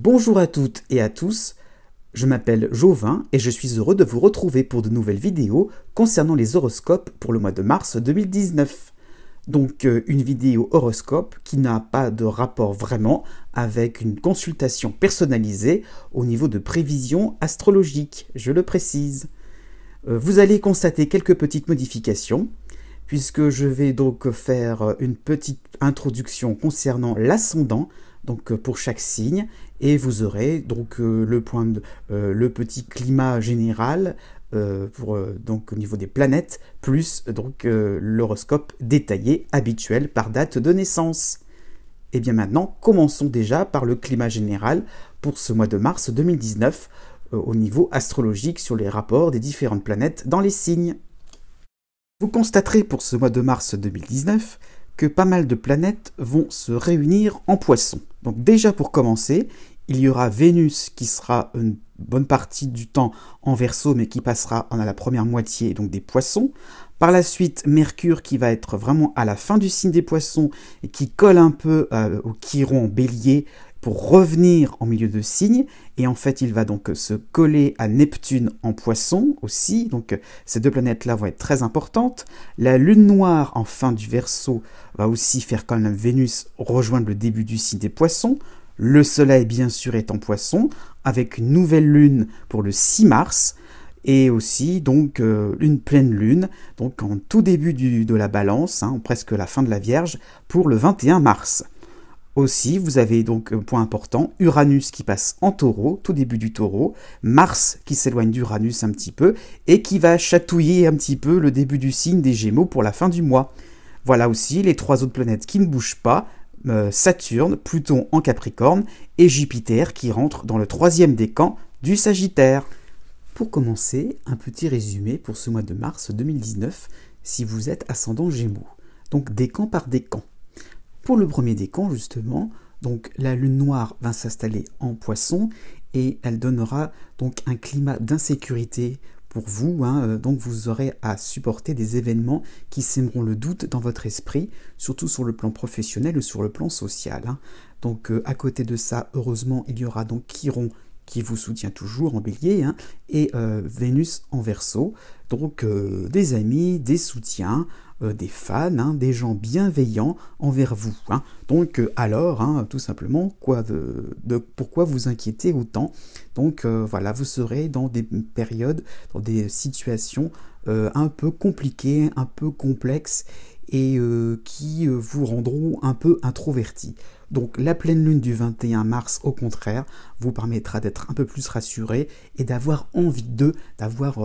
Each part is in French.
Bonjour à toutes et à tous, je m'appelle Jovin et je suis heureux de vous retrouver pour de nouvelles vidéos concernant les horoscopes pour le mois de mars 2019. Donc une vidéo horoscope qui n'a pas de rapport vraiment avec une consultation personnalisée au niveau de prévision astrologique, je le précise. Vous allez constater quelques petites modifications puisque je vais donc faire une petite introduction concernant l'ascendant, donc pour chaque signe, et vous aurez donc le petit climat général donc au niveau des planètes, plus donc l'horoscope détaillé habituel par date de naissance. Et bien maintenant, commençons déjà par le climat général pour ce mois de mars 2019 au niveau astrologique sur les rapports des différentes planètes dans les signes. Vous constaterez pour ce mois de mars 2019 que pas mal de planètes vont se réunir en Poissons. Donc déjà pour commencer, il y aura Vénus qui sera une bonne partie du temps en Verseau, mais qui passera à la première moitié donc des Poissons. Par la suite, Mercure qui va être vraiment à la fin du signe des Poissons et qui colle un peu au Chiron en Bélier pour revenir en milieu de signe. Et en fait, il va donc se coller à Neptune en Poissons aussi. Donc ces deux planètes-là vont être très importantes. La Lune noire en fin du Verseau va aussi faire quand même Vénus rejoindre le début du signe des Poissons. Le Soleil, bien sûr, est en Poissons, avec une nouvelle lune pour le 6 mars, et aussi donc une pleine lune, donc en tout début de la Balance, presque la fin de la Vierge, pour le 21 mars. Aussi, vous avez donc, point important, Uranus qui passe en Taureau, tout début du Taureau, Mars qui s'éloigne d'Uranus un petit peu, et qui va chatouiller un petit peu le début du signe des Gémeaux pour la fin du mois. Voilà aussi les trois autres planètes qui ne bougent pas, Saturne, Pluton en Capricorne et Jupiter qui rentre dans le troisième décan du Sagittaire. Pour commencer, un petit résumé pour ce mois de mars 2019 si vous êtes ascendant Gémeaux. Donc décan par décan. Pour le premier décan justement, donc la lune noire va s'installer en Poissons et elle donnera donc un climat d'insécurité pour vous, donc vous aurez à supporter des événements qui sèmeront le doute dans votre esprit, surtout sur le plan professionnel ou sur le plan social. Donc à côté de ça, heureusement, il y aura donc Chiron qui vous soutient toujours en Bélier, et Vénus en Verseau, donc des amis, des soutiens, des fans, des gens bienveillants envers vous. Donc alors, tout simplement, pourquoi vous inquiéter autant? Donc voilà, vous serez dans des périodes, dans des situations un peu compliquées, un peu complexes, et qui vous rendront un peu introvertis. Donc la pleine lune du 21 mars, au contraire, vous permettra d'être un peu plus rassuré et d'avoir envie d'avoir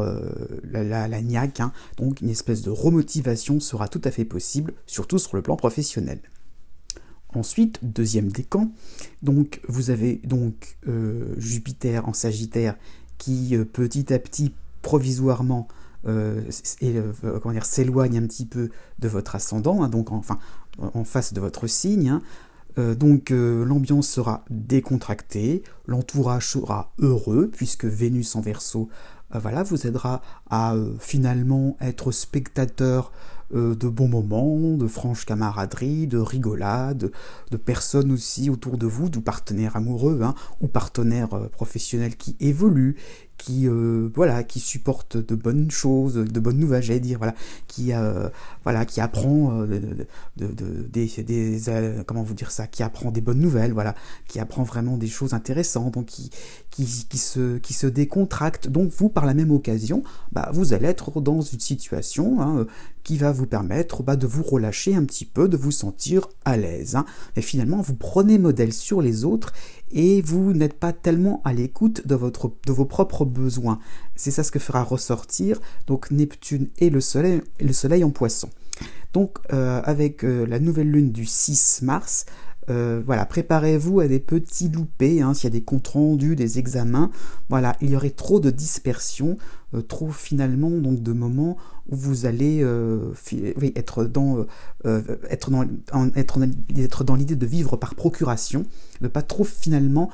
la niaque, donc une espèce de remotivation sera tout à fait possible, surtout sur le plan professionnel. Ensuite, deuxième décan, donc vous avez donc Jupiter en Sagittaire qui petit à petit, provisoirement, s'éloigne un petit peu de votre ascendant, donc enfin en face de votre signe. Donc l'ambiance sera décontractée, l'entourage sera heureux puisque Vénus en Verseau vous aidera à finalement être spectateur de bons moments, de franche camaraderie, de rigolade, de personnes aussi autour de vous, de partenaires amoureux ou partenaires professionnels qui évoluent, qui supportent de bonnes choses, de bonnes nouvelles, j'allais dire, qui apprend comment vous dire ça, qui apprend des bonnes nouvelles, qui apprend vraiment des choses intéressantes, donc qui se décontracte. Donc vous, par la même occasion, vous allez être dans une situation qui va vous permettre de vous relâcher un petit peu, de vous sentir à l'aise. Et finalement, vous prenez modèle sur les autres et vous n'êtes pas tellement à l'écoute de vos propres besoins. C'est ça ce que fera ressortir donc Neptune et le Soleil en Poissons. Donc avec la nouvelle lune du 6 mars, préparez-vous à des petits loupés, s'il y a des comptes rendus, des examens, il y aurait trop de dispersion, trop finalement donc de moments où vous allez être dans l'idée de vivre par procuration, de pas trop finalement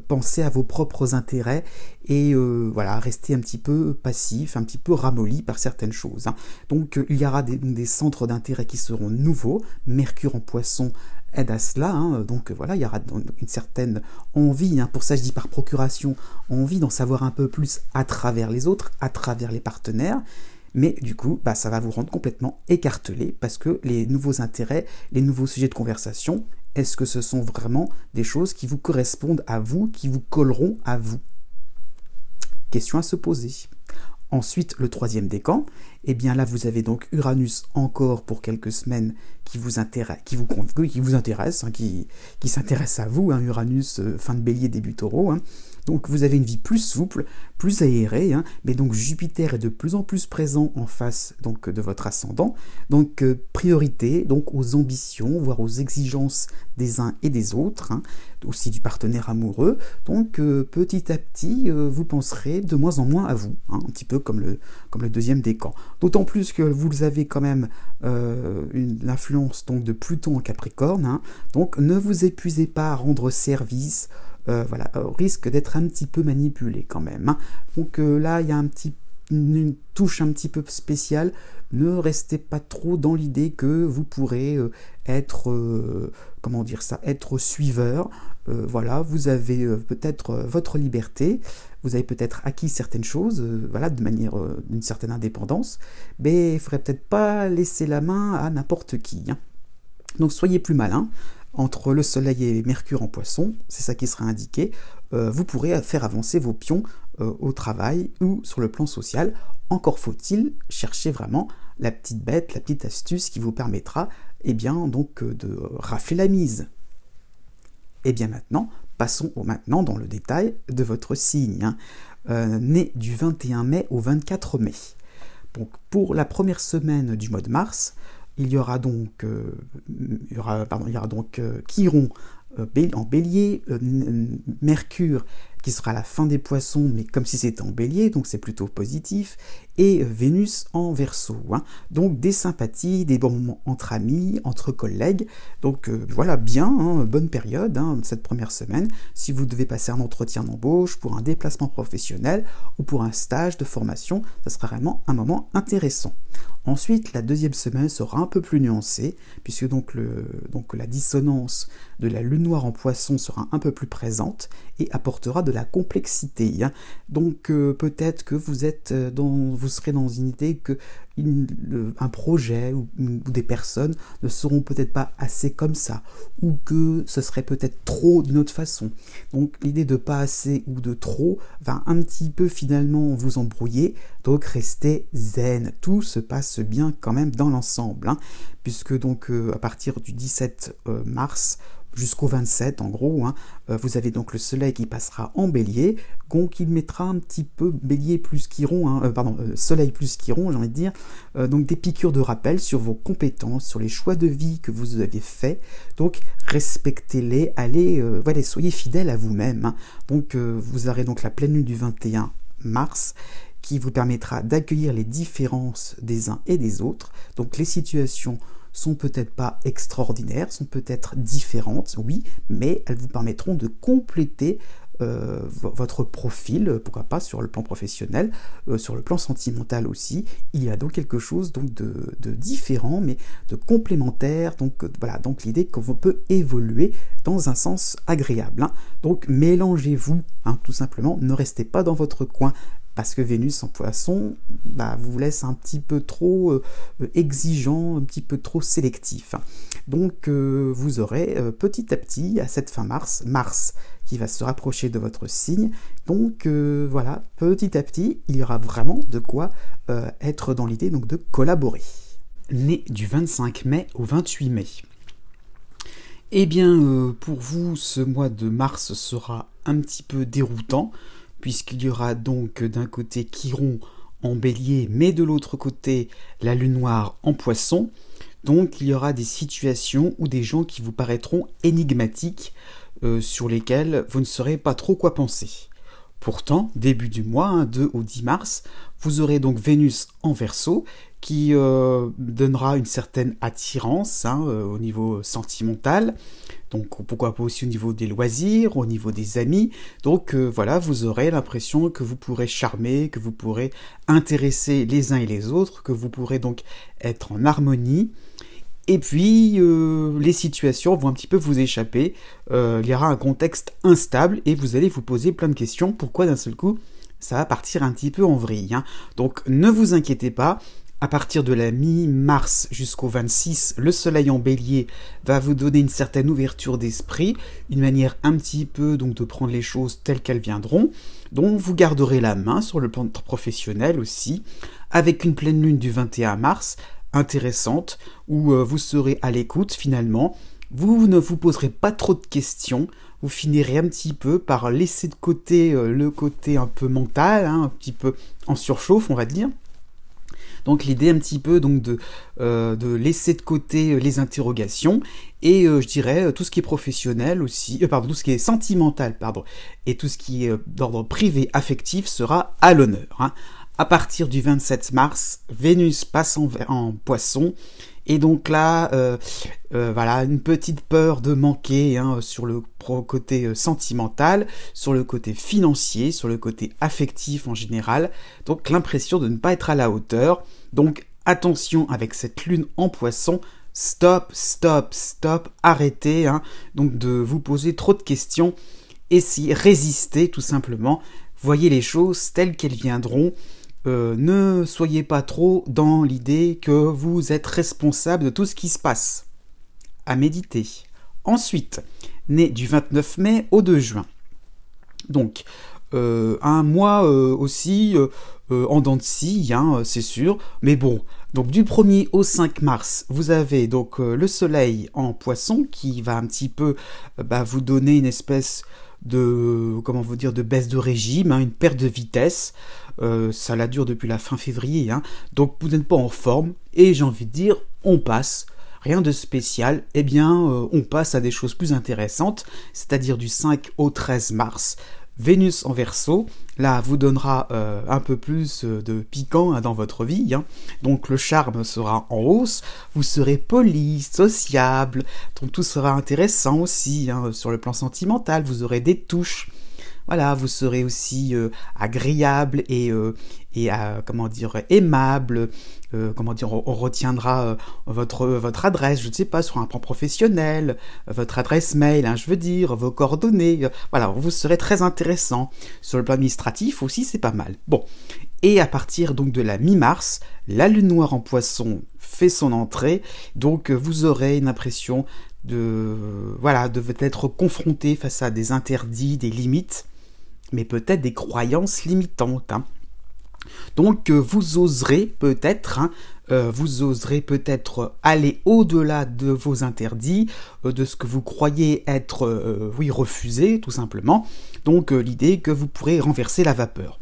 penser à vos propres intérêts et rester un petit peu passif, un petit peu ramolli par certaines choses. Donc il y aura des centres d'intérêt qui seront nouveaux. Mercure en Poisson aide à cela, hein. Donc voilà, il y aura une certaine envie, hein. Pour ça je dis par procuration, envie d'en savoir un peu plus à travers les autres, à travers les partenaires, mais du coup, ça va vous rendre complètement écartelé, parce que les nouveaux intérêts, les nouveaux sujets de conversation, est-ce que ce sont vraiment des choses qui vous correspondent à vous, qui vous colleront à vous? Question à se poser. Ensuite, le troisième décan, eh bien là vous avez donc Uranus encore pour quelques semaines qui vous intéresse, hein, qui s'intéresse à vous, hein, Uranus, fin de Bélier, début Taureau, hein. Donc vous avez une vie plus souple, plus aérée, hein, mais donc Jupiter est de plus en plus présent en face donc de votre ascendant. Donc priorité donc aux ambitions, voire aux exigences des uns et des autres, hein, aussi du partenaire amoureux. Donc petit à petit, vous penserez de moins en moins à vous, hein, un petit peu comme le deuxième décan. D'autant plus que vous avez quand même l'influence donc de Pluton en Capricorne, hein, donc ne vous épuisez pas à rendre service. Voilà, au risque d'être un petit peu manipulé quand même, hein. Donc là, il y a une touche un petit peu spéciale. Ne restez pas trop dans l'idée que vous pourrez être suiveur. Voilà, vous avez peut-être votre liberté, vous avez peut-être acquis certaines choses, voilà, de manière d'une certaine indépendance, mais il ne faudrait peut-être pas laisser la main à n'importe qui, hein. Donc soyez plus malin. Entre le Soleil et Mercure en Poisson, c'est ça qui sera indiqué, vous pourrez faire avancer vos pions au travail ou sur le plan social. Encore faut-il chercher vraiment la petite bête, la petite astuce qui vous permettra donc de rafler la mise. Et bien maintenant, passons maintenant dans le détail de votre signe, hein. Né du 21 mai au 24 mai. Donc pour la première semaine du mois de mars, il y aura donc Chiron en Bélier, Mercure qui sera à la fin des Poissons, mais comme si c'était en Bélier, donc c'est plutôt positif, et Vénus en Verseau, hein. Donc des sympathies, des bons moments entre amis, entre collègues, donc voilà, bien, hein, bonne période, hein, cette première semaine, si vous devez passer un entretien d'embauche, pour un déplacement professionnel, ou pour un stage de formation, ça sera vraiment un moment intéressant. Ensuite, la deuxième semaine sera un peu plus nuancée, puisque donc la dissonance de la lune noire en Poisson sera un peu plus présente et apportera de la complexité, hein. Donc peut-être que vous serez dans une idée que un projet ou des personnes ne seront peut-être pas assez comme ça, ou que ce serait peut-être trop d'une autre façon. Donc l'idée de pas assez ou de trop va un petit peu finalement vous embrouiller, donc restez zen, tout se passe bien quand même dans l'ensemble, hein, puisque donc à partir du 17 mars jusqu'au 27 en gros, hein, vous avez donc le Soleil qui passera en Bélier, donc il mettra un petit peu Bélier plus Chiron, hein, Soleil plus Chiron, j'ai envie de dire, donc des piqûres de rappel sur vos compétences, sur les choix de vie que vous avez faits, donc respectez-les, allez, soyez fidèles à vous-même, hein. Donc vous aurez donc la pleine lune du 21 mars, qui vous permettra d'accueillir les différences des uns et des autres, donc les situations sont peut-être pas extraordinaires, sont peut-être différentes, oui, mais elles vous permettront de compléter votre profil, pourquoi pas sur le plan professionnel, sur le plan sentimental aussi. Il y a donc quelque chose donc de différent, mais de complémentaire. Donc voilà, donc l'idée qu'on peut évoluer dans un sens agréable, hein. Donc mélangez-vous, hein, tout simplement. Ne restez pas dans votre coin. Parce que Vénus en Poisson vous laisse un petit peu trop exigeant, un petit peu trop sélectif. Donc vous aurez petit à petit, à cette fin Mars qui va se rapprocher de votre signe. Donc voilà, petit à petit, il y aura vraiment de quoi être dans l'idée donc de collaborer. Né du 25 mai au 28 mai. Eh bien, pour vous, ce mois de mars sera un petit peu déroutant, puisqu'il y aura donc d'un côté Chiron en Bélier, mais de l'autre côté la lune noire en Poisson. Donc il y aura des situations ou des gens qui vous paraîtront énigmatiques, sur lesquels vous ne saurez pas trop quoi penser. Pourtant, début du mois, 2 au 10 mars, vous aurez donc Vénus en Verseau, qui donnera une certaine attirance, au niveau sentimental, donc pourquoi pas aussi au niveau des loisirs, au niveau des amis. Donc voilà, vous aurez l'impression que vous pourrez charmer, que vous pourrez intéresser les uns et les autres, que vous pourrez donc être en harmonie. Et puis, les situations vont un petit peu vous échapper. Il y aura un contexte instable et vous allez vous poser plein de questions. Pourquoi d'un seul coup, ça va partir un petit peu en vrille, hein. Donc, ne vous inquiétez pas. À partir de la mi-mars jusqu'au 26, le soleil en bélier va vous donner une certaine ouverture d'esprit, une manière un petit peu donc de prendre les choses telles qu'elles viendront, dont vous garderez la main sur le plan professionnel aussi, avec une pleine lune du 21 mars, intéressante, où vous serez à l'écoute finalement, vous ne vous poserez pas trop de questions, vous finirez un petit peu par laisser de côté le côté un peu mental, hein, un petit peu en surchauffe on va dire. Donc l'idée un petit peu donc de laisser de côté les interrogations et je dirais tout ce qui est professionnel aussi, tout ce qui est sentimental, et tout ce qui est d'ordre privé affectif sera à l'honneur, hein. À partir du 27 mars, Vénus passe en Poisson. Et donc là, voilà, une petite peur de manquer, hein, sur le côté sentimental, sur le côté financier, sur le côté affectif en général. Donc l'impression de ne pas être à la hauteur. Donc attention avec cette lune en Poisson. Stop, stop, stop, arrêtez, hein, donc de vous poser trop de questions. Essayez, résistez tout simplement. Voyez les choses telles qu'elles viendront. Ne soyez pas trop dans l'idée que vous êtes responsable de tout ce qui se passe. À méditer. Ensuite, né du 29 mai au 2 juin. Donc, un mois aussi en dents de scie, hein, c'est sûr. Mais bon, donc du 1er au 5 mars, vous avez donc le soleil en Poisson qui va un petit peu vous donner une espèce de, comment vous dire, de baisse de régime, hein, une perte de vitesse. Ça la dure depuis la fin février, hein. Donc vous n'êtes pas en forme, et j'ai envie de dire, on passe. Rien de spécial, eh bien, on passe à des choses plus intéressantes, c'est-à-dire du 5 au 13 mars. Vénus en Verseau, là, vous donnera un peu plus de piquant, hein, dans votre vie, hein. Donc le charme sera en hausse, vous serez poli, sociable, donc tout sera intéressant aussi, hein, sur le plan sentimental, vous aurez des touches. Voilà, vous serez aussi agréable et comment dire, aimable. Comment dire, on retiendra votre adresse, je ne sais pas, sur un plan professionnel, votre adresse mail, hein, je veux dire, vos coordonnées. Voilà, vous serez très intéressant. Sur le plan administratif aussi, c'est pas mal. Bon, et à partir donc de la mi-mars, la lune noire en Poisson fait son entrée, donc vous aurez une impression de être confronté face à des interdits, des limites, mais peut-être des croyances limitantes, hein. Donc vous oserez peut-être aller au-delà de vos interdits, de ce que vous croyez être refusé tout simplement. Donc l'idée que vous pourrez renverser la vapeur.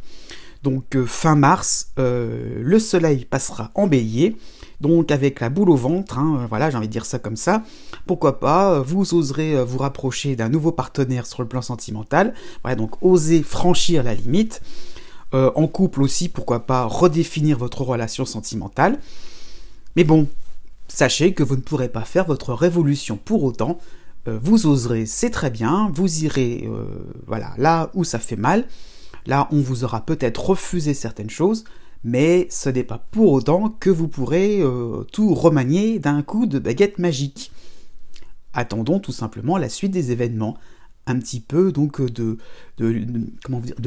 Donc fin mars, le soleil passera en bélier, donc avec la boule au ventre, hein, voilà, j'ai envie de dire ça comme ça. Pourquoi pas, vous oserez vous rapprocher d'un nouveau partenaire sur le plan sentimental, voilà, donc osez franchir la limite. En couple aussi, pourquoi pas redéfinir votre relation sentimentale. Mais bon, sachez que vous ne pourrez pas faire votre révolution pour autant. Vous oserez, c'est très bien, vous irez là où ça fait mal. Là, on vous aura peut-être refusé certaines choses, mais ce n'est pas pour autant que vous pourrez tout remanier d'un coup de baguette magique. Attendons tout simplement la suite des événements, un petit peu donc de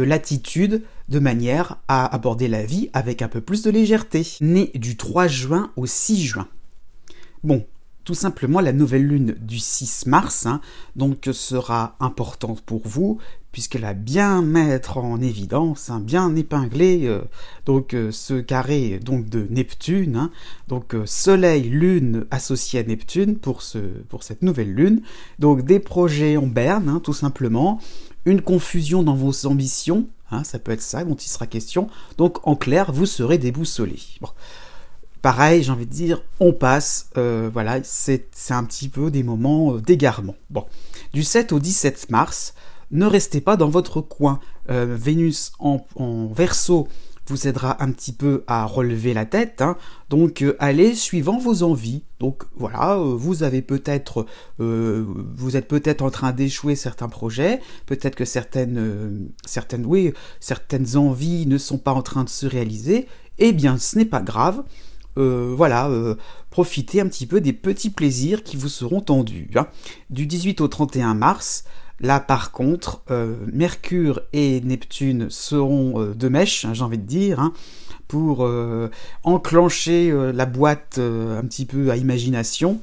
latitude, de manière à aborder la vie avec un peu plus de légèreté. Né du 3 juin au 6 juin. Bon, tout simplement la nouvelle lune du 6 mars, hein, donc sera importante pour vous, puisqu'elle va bien mettre en évidence, hein, bien épingler ce carré donc de Neptune, hein, donc Soleil, Lune associé à Neptune pour cette nouvelle lune, donc des projets en berne, hein, tout simplement, une confusion dans vos ambitions, hein, ça peut être ça dont il sera question, donc en clair, vous serez déboussolé. Bon. Pareil, j'ai envie de dire, on passe, voilà, c'est un petit peu des moments d'égarement. Bon, du 7 au 17 mars, ne restez pas dans votre coin. Vénus en Verseau vous aidera un petit peu à relever la tête, hein, donc allez suivant vos envies. Donc voilà, vous êtes peut-être en train d'échouer certains projets, peut-être que certaines envies ne sont pas en train de se réaliser. Eh bien, ce n'est pas grave. voilà, profiter un petit peu des petits plaisirs qui vous seront tendus. Hein. Du 18 au 31 mars, là par contre, Mercure et Neptune seront de mèche, hein, j'ai envie de dire, hein, pour enclencher la boîte un petit peu à imagination.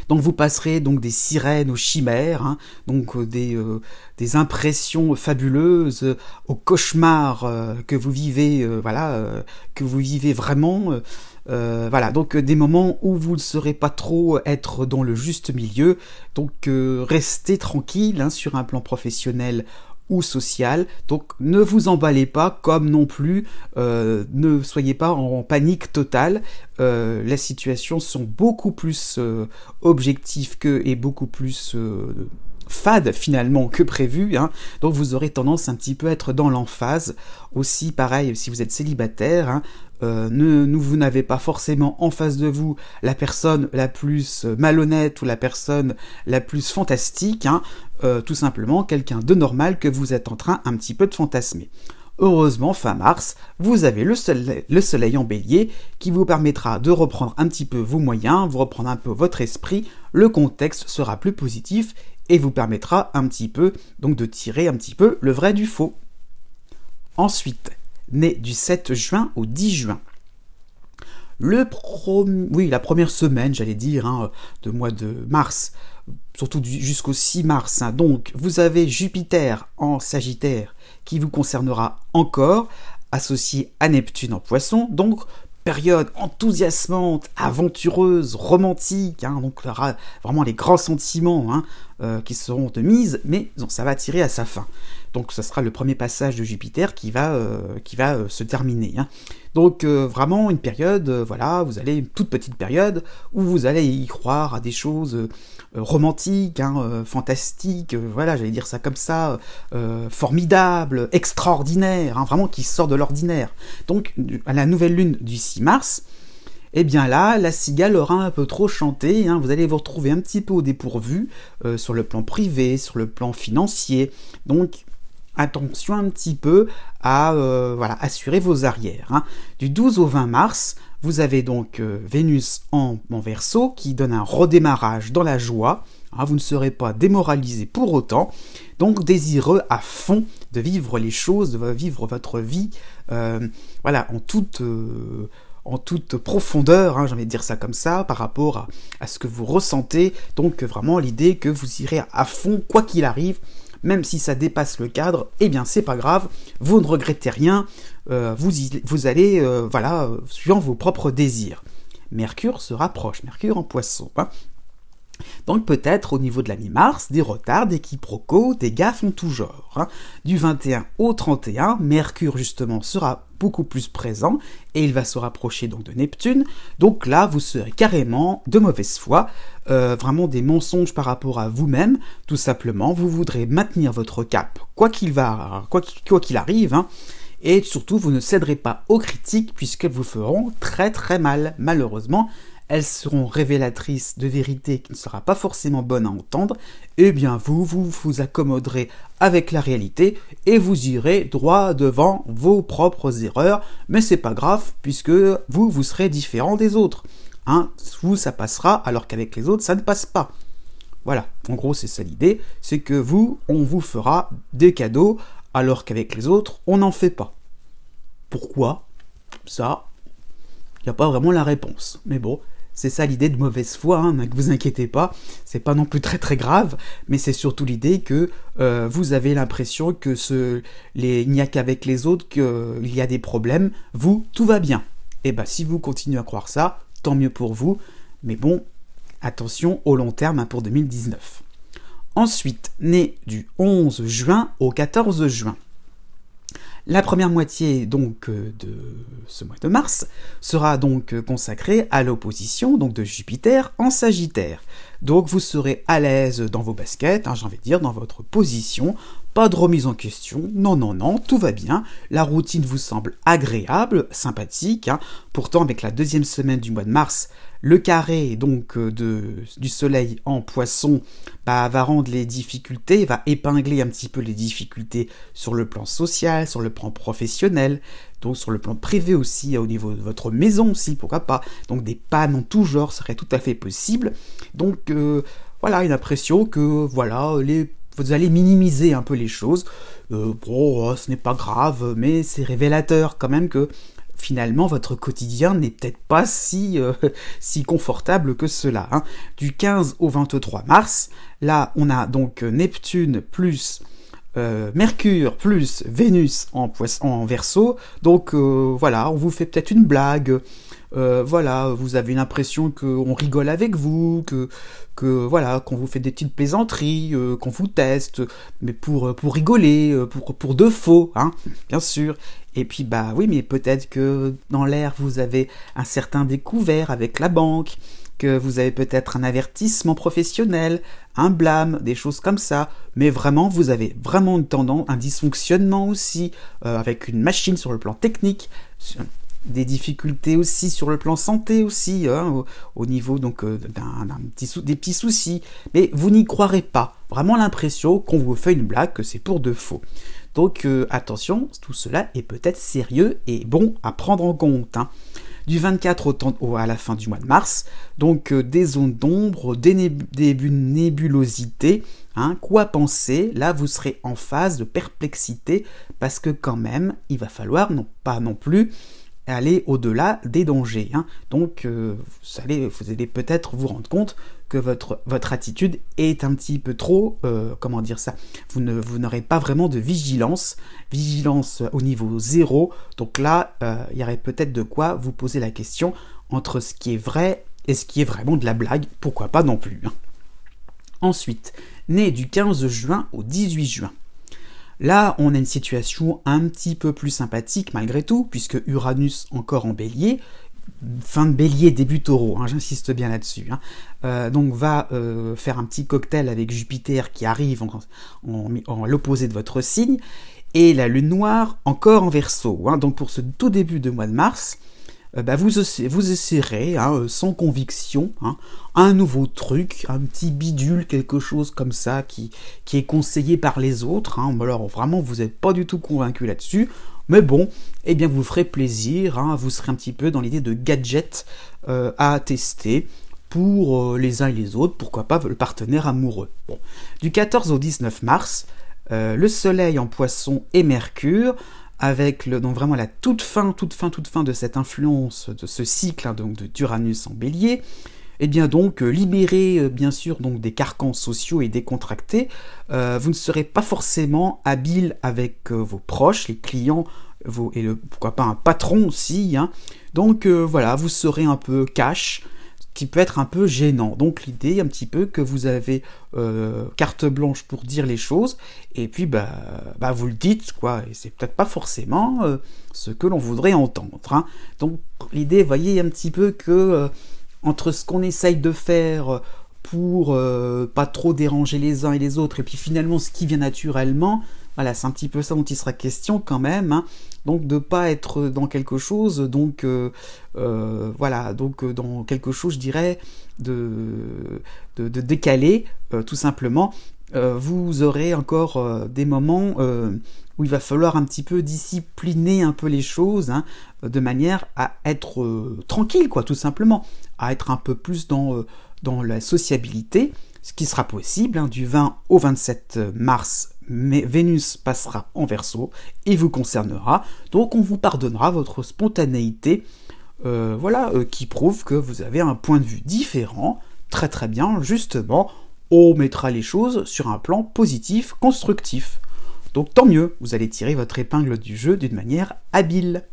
Donc vous passerez donc des sirènes aux chimères, hein, donc des impressions fabuleuses, aux cauchemars que vous vivez, voilà, que vous vivez vraiment. Voilà, donc des moments où vous ne saurez pas trop être dans le juste milieu. Donc restez tranquille hein, sur un plan professionnel ou social. Donc ne vous emballez pas, comme non plus ne soyez pas en panique totale. Les situations sont beaucoup plus objectives et beaucoup plus fades finalement que prévu, hein. Donc vous aurez tendance un petit peu à être dans l'emphase. Aussi pareil si vous êtes célibataire, hein, vous n'avez pas forcément en face de vous la personne la plus malhonnête ou la personne la plus fantastique, hein, tout simplement quelqu'un de normal que vous êtes en train un petit peu de fantasmer. Heureusement, fin mars, vous avez le soleil en bélier qui vous permettra de reprendre un petit peu vos moyens, vous reprendre un peu votre esprit, le contexte sera plus positif et vous permettra un petit peu donc de tirer un petit peu le vrai du faux. Ensuite, né du 7 juin au 10 juin. La première semaine, j'allais dire, hein, de mois de mars, surtout jusqu'au 6 mars. Hein. Donc, vous avez Jupiter en Sagittaire qui vous concernera encore, associé à Neptune en Poisson. Donc, période enthousiasmante, aventureuse, romantique. Hein, donc, il y aura vraiment les grands sentiments hein, qui seront de mise, mais ça va tirer à sa fin. Donc, ce sera le premier passage de Jupiter qui va se terminer. Hein. Donc, vraiment une période, voilà, vous allez une toute petite période où vous allez y croire à des choses romantiques, hein, fantastiques, voilà, j'allais dire ça comme ça, formidables, extraordinaires, hein, vraiment qui sort de l'ordinaire. Donc, à la nouvelle lune du 6 mars, eh bien là, la cigale aura un peu trop chanté, hein, vous allez vous retrouver un petit peu au dépourvu sur le plan privé, sur le plan financier. Donc, attention un petit peu à voilà, assurer vos arrières. Hein. Du 12 au 20 mars, vous avez donc Vénus en Verseau qui donne un redémarrage dans la joie. Hein, vous ne serez pas démoralisé pour autant. Donc désireux à fond de vivre les choses, de vivre votre vie voilà, en toute profondeur, hein, j'ai envie de dire ça comme ça, par rapport à ce que vous ressentez. Donc vraiment l'idée que vous irez à fond, quoi qu'il arrive, même si ça dépasse le cadre, eh bien c'est pas grave, vous ne regrettez rien, vous allez, voilà, suivant vos propres désirs. Mercure se rapproche, Mercure en Poisson. Hein. Donc peut-être au niveau de la mi-mars, des retards, des quiproquos, des gaffes en tout genre. Hein. Du 21 au 31, Mercure justement sera beaucoup plus présent et il va se rapprocher donc de Neptune. Donc là, vous serez carrément de mauvaise foi, vraiment des mensonges par rapport à vous-même. Tout simplement, vous voudrez maintenir votre cap, quoi qu'il arrive. Hein. Et surtout, vous ne céderez pas aux critiques puisqu'elles vous feront très très mal, malheureusement. Elles seront révélatrices de vérité qui ne sera pas forcément bonne à entendre, eh bien vous accommoderez avec la réalité et vous irez droit devant vos propres erreurs, mais c'est pas grave puisque vous serez différent des autres. Hein, vous, ça passera alors qu'avec les autres, ça ne passe pas. Voilà, en gros c'est ça l'idée, c'est que on vous fera des cadeaux alors qu'avec les autres, on n'en fait pas. Pourquoi? Ça, il n'y a pas vraiment la réponse, mais bon... C'est ça l'idée de mauvaise foi, hein, ne vous inquiétez pas, c'est pas non plus très très grave, mais c'est surtout l'idée que vous avez l'impression que il n'y a qu'avec les autres qu'il y a des problèmes, vous, tout va bien. Et bien si vous continuez à croire ça, tant mieux pour vous, mais bon, attention au long terme hein, pour 2019. Ensuite, né du 11 juin au 14 juin. La première moitié donc de ce mois de mars sera donc consacrée à l'opposition donc de Jupiter en Sagittaire. Donc vous serez à l'aise dans vos baskets, hein, j'ai envie de dire, dans votre position, pas de remise en question, non, non, non, tout va bien, la routine vous semble agréable, sympathique, hein. Pourtant avec la deuxième semaine du mois de mars, le carré donc du soleil en Poisson va rendre les difficultés, va épingler un petit peu les difficultés sur le plan social, sur le plan professionnel. donc sur le plan privé aussi, au niveau de votre maison aussi, pourquoi pas. Donc des pannes en tout genre seraient tout à fait possibles. Donc voilà, une impression que voilà, vous allez minimiser un peu les choses. Bon, ce n'est pas grave, mais c'est révélateur quand même que finalement votre quotidien n'est peut-être pas si confortable que cela. Hein. Du 15 au 23 mars, là on a donc Neptune plus Mercure plus Vénus en Verseau, donc voilà, on vous fait peut-être une blague, voilà, vous avez l'impression qu'on rigole avec vous, que voilà, qu'on vous fait des petites plaisanteries, qu'on vous teste, mais pour rigoler, pour de faux, hein, bien sûr. Et puis bah oui, mais peut-être que dans l'air vous avez un certain découvert avec la banque, que vous avez peut-être un avertissement professionnel, un blâme, des choses comme ça, mais vraiment vous avez vraiment une tendance, un dysfonctionnement aussi, avec une machine sur le plan technique, des difficultés aussi sur le plan santé aussi, hein, au niveau donc des petits soucis, mais vous n'y croirez pas, vraiment l'impression qu'on vous fait une blague, que c'est pour de faux. Donc attention, tout cela est peut-être sérieux et bon à prendre en compte. Hein. Du 24 à la fin du mois de mars, donc des zones d'ombre, des nébulosités, hein, quoi penser, là vous serez en phase de perplexité, parce que quand même, il va falloir pas non plus aller au-delà des dangers. Hein. Donc vous allez peut-être vous rendre compte que votre attitude est un petit peu trop, comment dire ça, vous n'aurez pas vraiment de vigilance au niveau 0, donc là, il y aurait peut-être de quoi vous poser la question entre ce qui est vrai et ce qui est vraiment de la blague, pourquoi pas non plus. Hein. Ensuite, né du 15 juin au 18 juin. Là, on a une situation un petit peu plus sympathique malgré tout, puisque Uranus encore en bélier, fin de bélier, début taureau, hein, j'insiste bien là-dessus, hein, donc va faire un petit cocktail avec Jupiter qui arrive en l'opposé de votre signe, et la lune noire encore en Verseau. Hein, donc pour ce tout début de mois de mars, vous essayerez, hein, sans conviction, hein, un nouveau truc, un petit bidule, quelque chose comme ça, qui est conseillé par les autres. Hein. Alors vraiment, vous n'êtes pas du tout convaincu là-dessus, mais bon, eh bien vous ferez plaisir, hein, vous serez un petit peu dans l'idée de gadget à tester pour les uns et les autres, pourquoi pas le partenaire amoureux. Bon. Du 14 au 19 mars, le Soleil en Poisson et Mercure, avec donc vraiment la toute fin de cette influence, de ce cycle, hein, donc d'Uranus en Bélier, et bien donc libéré bien sûr donc des carcans sociaux et décontractés, vous ne serez pas forcément habile avec vos proches, les clients, pourquoi pas un patron aussi, hein. Donc voilà, vous serez un peu cash, qui peut être un peu gênant. Donc l'idée un petit peu que vous avez carte blanche pour dire les choses, et puis vous le dites, quoi, et c'est peut-être pas forcément ce que l'on voudrait entendre. Hein. Donc l'idée, voyez un petit peu que entre ce qu'on essaye de faire pour pas trop déranger les uns et les autres, et puis finalement ce qui vient naturellement, voilà, c'est un petit peu ça dont il sera question quand même, hein. Donc de pas être dans quelque chose, donc voilà, donc dans quelque chose, je dirais, de décalé, tout simplement. Vous aurez encore des moments où il va falloir un petit peu discipliner un peu les choses, hein, de manière à être tranquille, quoi, tout simplement, à être un peu plus dans la sociabilité, ce qui sera possible, hein, du 20 au 27 mars. Mais Vénus passera en Verseau et vous concernera, donc on vous pardonnera votre spontanéité, voilà, qui prouve que vous avez un point de vue différent, très très bien, justement, on mettra les choses sur un plan positif, constructif. Donc tant mieux, vous allez tirer votre épingle du jeu d'une manière habile.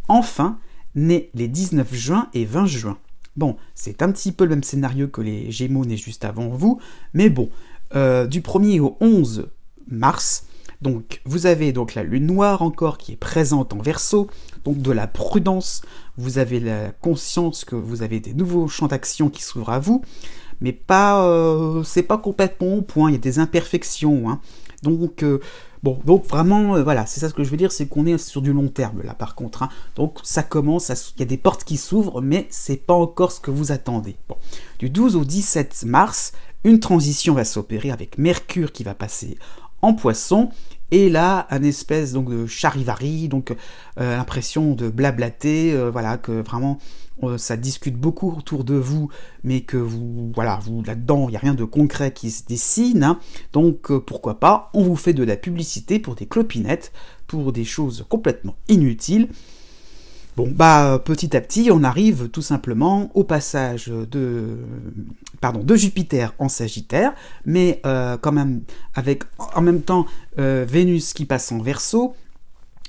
Enfin, nés les 19 juin et 20 juin. Bon, c'est un petit peu le même scénario que les Gémeaux nés juste avant vous, mais bon, du 1er au 11 mars, donc vous avez donc la lune noire encore qui est présente en Verseau, donc de la prudence, vous avez la conscience que vous avez des nouveaux champs d'action qui s'ouvrent à vous, mais pas, c'est pas complètement au point, il y a des imperfections, hein. Donc bon, donc vraiment, voilà, c'est ça ce que je veux dire, c'est qu'on est sur du long terme là par contre, hein. Donc ça commence, il y a des portes qui s'ouvrent, mais c'est pas encore ce que vous attendez. Bon. Du 12 au 17 mars, une transition va s'opérer avec Mercure qui va passer en Poisson, Et là, un espèce donc de charivari, donc l'impression de blablater, voilà, que vraiment ça discute beaucoup autour de vous, mais que vous, voilà, vous là-dedans, il n'y a rien de concret qui se dessine, hein. Donc pourquoi pas, on vous fait de la publicité pour des clopinettes, pour des choses complètement inutiles. Bon, bah, petit à petit, on arrive tout simplement au passage de Jupiter en Sagittaire, mais quand même avec en même temps Vénus qui passe en Verseau.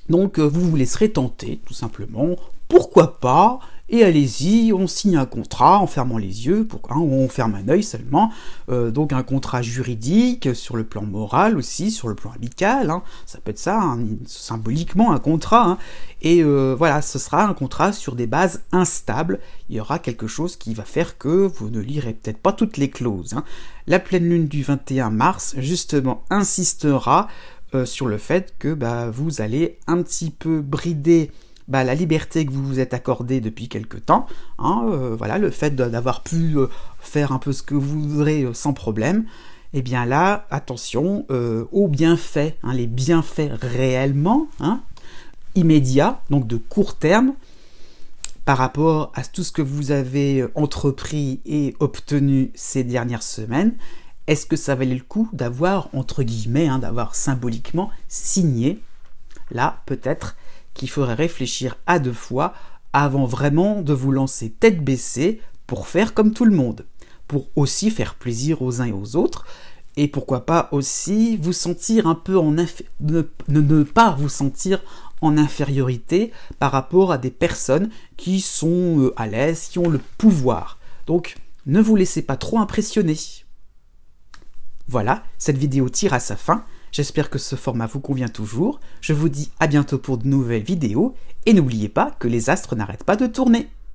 Donc vous vous laisserez tenter, tout simplement. Pourquoi pas? Et allez-y, on signe un contrat en fermant les yeux, ou on ferme un œil seulement, donc un contrat juridique, sur le plan moral aussi, sur le plan amical, hein, ça peut être ça, hein, symboliquement un contrat, hein, et voilà, ce sera un contrat sur des bases instables, il y aura quelque chose qui va faire que vous ne lirez peut-être pas toutes les clauses, hein. La pleine lune du 21 mars, justement, insistera sur le fait que vous allez un petit peu brider la liberté que vous vous êtes accordée depuis quelque temps, hein, voilà, le fait d'avoir pu faire un peu ce que vous voudrez sans problème, et bien là, attention aux bienfaits, hein, les bienfaits réellement, hein, immédiats, donc de court terme, par rapport à tout ce que vous avez entrepris et obtenu ces dernières semaines. Est-ce que ça valait le coup d'avoir, entre guillemets, hein, d'avoir symboliquement signé? Là, peut-être qu'il faudrait réfléchir à 2 fois avant vraiment de vous lancer tête baissée pour faire comme tout le monde, pour aussi faire plaisir aux uns et aux autres, et pourquoi pas aussi vous sentir un peu ne pas vous sentir en infériorité par rapport à des personnes qui sont à l'aise, qui ont le pouvoir. Donc, ne vous laissez pas trop impressionner. Voilà, cette vidéo tire à sa fin. J'espère que ce format vous convient toujours. Je vous dis à bientôt pour de nouvelles vidéos. Et n'oubliez pas que les astres n'arrêtent pas de tourner.